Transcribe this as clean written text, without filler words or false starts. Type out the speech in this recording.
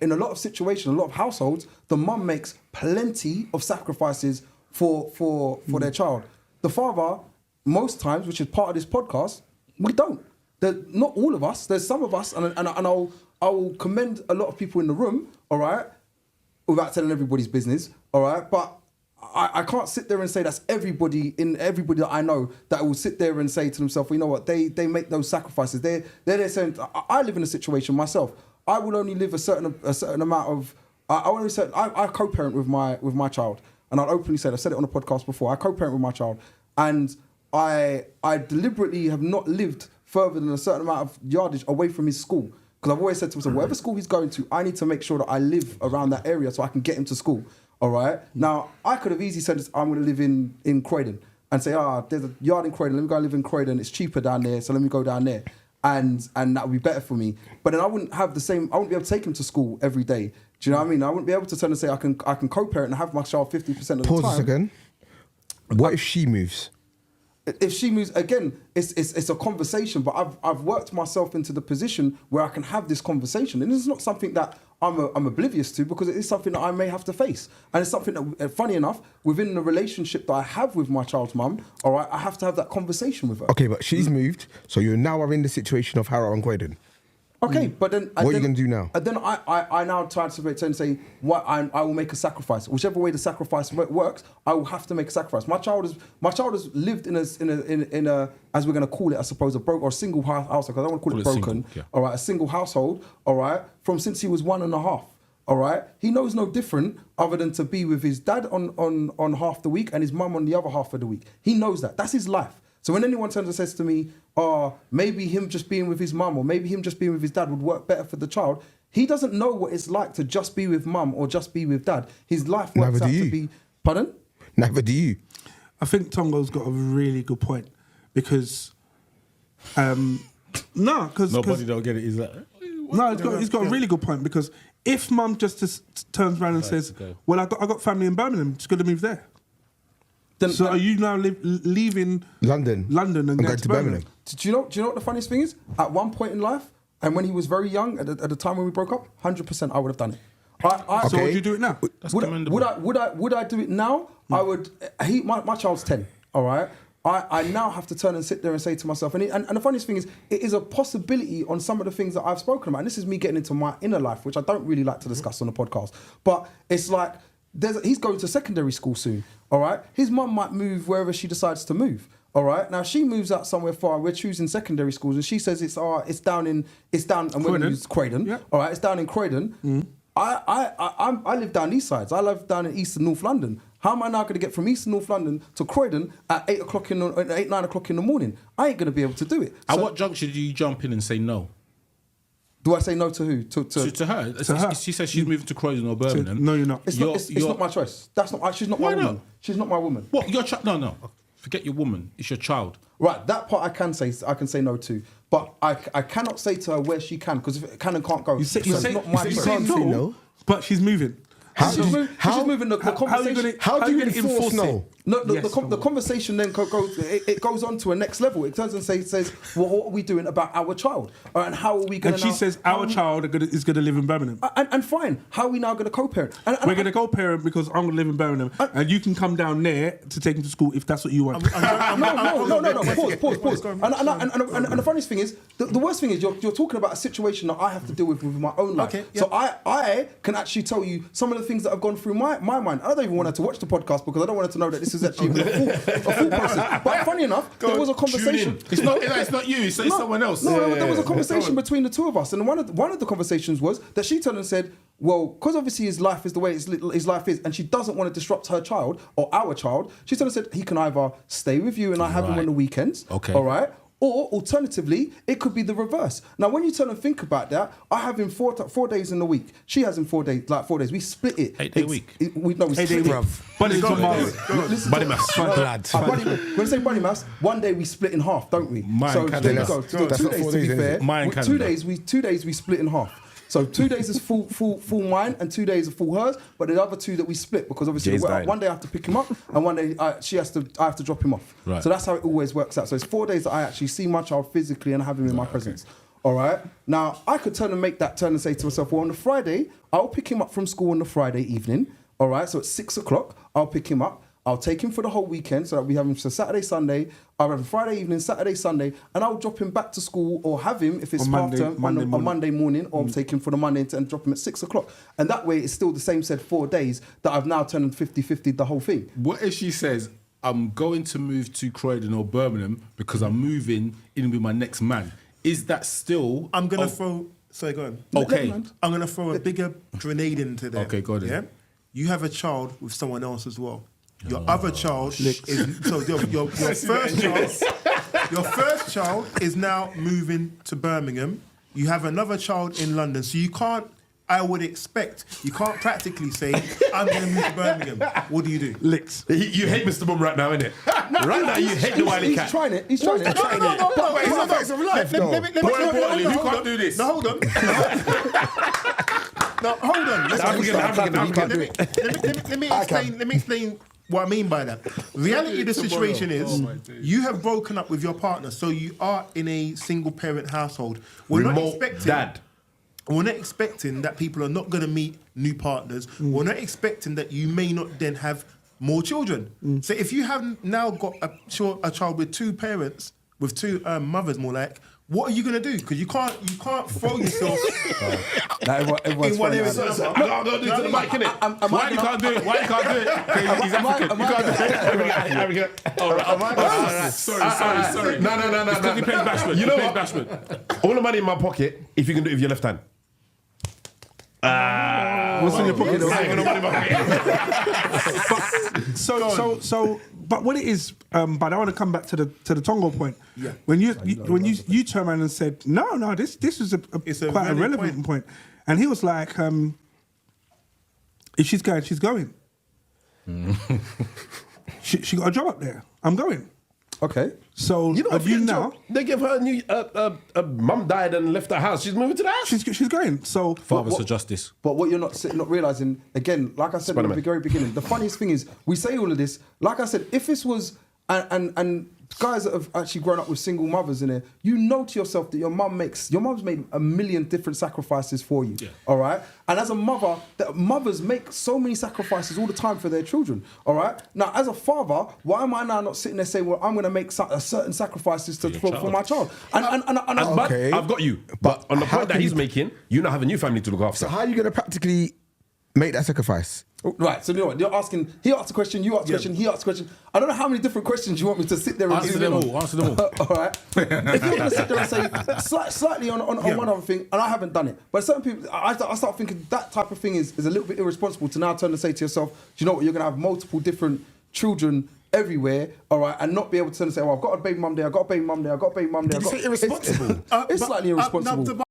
in a lot of situations, a lot of households, the mum makes plenty of sacrifices for their child. The father, most times, which is part of this podcast, we don't. Not all of us. There's some of us, and I'll commend a lot of people in the room, all right, without telling everybody's business, all right, but I can't sit there and say that's everybody that I know that will sit there and say to themselves, well, you know what, they make those sacrifices. They're saying, I live in a situation myself. I will only live a certain amount of. I co-parent with my child, and I'll openly say, I've said it on a podcast before. I co-parent with my child, and I deliberately have not lived further than a certain amount of yardage away from his school, because I've always said to myself, whatever school he's going to, I need to make sure that I live around that area so I can get him to school. All right. Now, I could have easily said, I'm going to live in Croydon and say, there's a yard in Croydon. Let me go and live in Croydon. It's cheaper down there, so let me go down there, and that would be better for me. But then I wouldn't have the same. I wouldn't be able to take him to school every day. Do you know what I mean? I wouldn't be able to turn and say I can co-parent and have my child 50% of the time. Pause a second. What if she moves? If she moves, again, it's a conversation, but I've worked myself into the position where I can have this conversation, and it's not something that I'm oblivious to, because it is something that I may have to face, and it's something that, funny enough, within the relationship that I have with my child's mum, all right, I have to have that conversation with her. Okay, but she's moved, so you now are in the situation of Harrow and Croydon. Okay, but then what are you going to do now? And then I now try to say, what I will make a sacrifice. Whichever way the sacrifice works, I will have to make a sacrifice. My child has lived in a as we're going to call it, I suppose, a single household, because I don't want to call it broken. Single, yeah. All right, a single household. All right, from since he was 1.5. All right, he knows no different other than to be with his dad on half the week and his mum on the other half of the week. He knows that. That's his life. So when anyone turns and says to me, maybe him just being with his mum or maybe him just being with his dad would work better for the child, he doesn't know what it's like to just be with mum or just be with dad. His life works out to be... Pardon? Neither do you. I think Tongo's got a really good point, because... Nobody don't get it, is that... No, he's got a really good point, because if mum just turns around and says, well, I got family in Birmingham, just going to move there. So are you now leaving London and going to Birmingham? Do you know what the funniest thing is? At one point in life, and when he was very young, at the time when we broke up, 100% I would have done it. So would you do it now? Would I do it now? I would. My child's 10. All right. I now have to turn and sit there and say to myself, and the funniest thing is, it is a possibility on some of the things that I've spoken about. And this is me getting into my inner life, which I don't really like to discuss on the podcast. But it's like, he's going to secondary school soon, all right? His mum might move wherever she decides to move, all right? Now, she moves out somewhere far. We're choosing secondary schools, and she says it's down, and we're going to use Croydon, yeah. All right? It's down in Croydon. Mm. I live down these sides. I live down in East and North London. How am I now going to get from East and North London to Croydon at 9 o'clock in the morning? I ain't going to be able to do it. At what juncture do you jump in and say no? Do I say no to who? To her. To her. She says she's moving to Croydon or Birmingham. No, you're not. It's not my choice. She's not my woman. She's not my woman. What? Your child? No. Forget your woman. It's your child. Right. That part I can say no to, but I cannot say to her where she can, because if it can and can't go. You say no, but she's moving. She's moving the conversation. How do you enforce no? No, the conversation then goes on to a next level. It turns and says, well, what are we doing about our child? And how are we going to... And she says our child is going to live in Birmingham. And fine, how are we now going to co-parent? We're going to co-parent because I'm going to live in Birmingham, and you can come down there to take him to school if that's what you want. No, pause. And the funniest thing is, the worst thing is you're talking about a situation that I have to deal with my own life. Okay, yeah. So I can actually tell you some of the things that have gone through my mind. I don't even want her to watch the podcast because I don't want her to know that this is actually a full process. But funny enough, there was a conversation. It's not you. It's someone else. No, there was a conversation between the two of us, and one of the conversations was that she turned and said, well, because obviously his life is the way his life is, and she doesn't want to disrupt her child or our child. She turned and said he can either stay with you and I have him on the weekends. Okay. All right. Or alternatively, it could be the reverse. Now, when you turn and think about that, I have him 4 days in the week. She has him 4 days, like 4 days. We split it. 8 day week. We split it. Buddy maths. When I say buddy maths, 1 day we split in half, don't we? So there you go. 2 days to be fair. 2 days we split in half. So 2 days is full mine and 2 days are full hers, but the other 2 that we split because obviously one day I have to pick him up and one day I have to drop him off. Right. So that's how it always works out. So it's 4 days that I actually see my child physically and have him in my presence. All right. Now, I could make that turn and say to myself, well, on the Friday, I'll pick him up from school on the Friday evening. All right. So at 6 o'clock, I'll pick him up. I'll take him for the whole weekend so that we have him for Saturday, Sunday. I'll have him Friday evening, Saturday, Sunday, and I'll drop him back to school or have him, if it's half term, on Monday morning, or take him for the Monday and drop him at 6 o'clock. And that way, it's still the same said 4 days that I've now turned 50-50 the whole thing. What if she says, I'm going to move to Croydon or Birmingham because I'm moving in with my next man? Is that still... I'm going to throw... Sorry, go on. Okay. I'm going to throw a bigger grenade into there. Okay, go on. Yeah? You have a child with someone else as well. Your other child is... So your first child is now moving to Birmingham. You have another child in London. So you can't... I would expect, you can't practically say, I'm going to move to Birmingham. What do you do? Licks. You hate Mr. Mum right now, innit? Right now, you hate the Wileycat. He's trying it. He's trying it. But it's a facts of life, though. More importantly, you can't do this. No, hold on. No, hold on. Let me explain what I mean by that. Reality of the situation is you have broken up with your partner, so you are in a single parent household. We're not expecting that people are not going to meet new partners. We're not expecting that you may not then have more children. So if you have now got a child with two parents, with two mothers more like, what are you going to do? Because you can't throw yourself in one area. I'm going to do it to the mic, innit? Why you can't do it? Why you can't do it? He's African. You can't do it. All right. Sorry. No. It's because he plays Bashment. You know what? All the money in my pocket, if you can do it with your left hand. What's in your pocket? I ain't got no money in my pocket. But what it is, but I want to come back to the Tongo point. Yeah. When you turned around and said, no, this is quite a relevant point. And he was like, if she's going, she's going. she got a job up there. I'm going. Okay. So You know, you now, they give her a new mum died and left the house. She's moving to the house. she's going. So Fathers for justice. But what you're not realising, again, like I said at the very beginning, the funniest thing is, we say all of this, like I said, if this was, and guys that have actually grown up with single mothers in there, you know to yourself that your mum's made a million different sacrifices for you, all right? And as a mother, mothers make so many sacrifices all the time for their children, all right? Now, as a father, why am I now not sitting there saying, well, I'm going to make certain sacrifices for my child? Okay. I've got you. But on the point that he's making, you now have a new family to look after. So how are you going to practically make that sacrifice? Right, so you know what? You're asking. He asked a question. You asked a question. He asked a question. I don't know how many different questions you want me to sit there and Answer them all. Answer them all. All right. If you're going to sit there and say slightly on one other thing, and I haven't done it, but certain people, I start thinking that type of thing is a little bit irresponsible to now turn and say to yourself, do you know what? You're going to have multiple different children everywhere, all right, and not be able to turn and say, well, I've got a baby mum there, I've got a baby mum there, I've got a baby mum there. Did you say irresponsible? It's slightly irresponsible.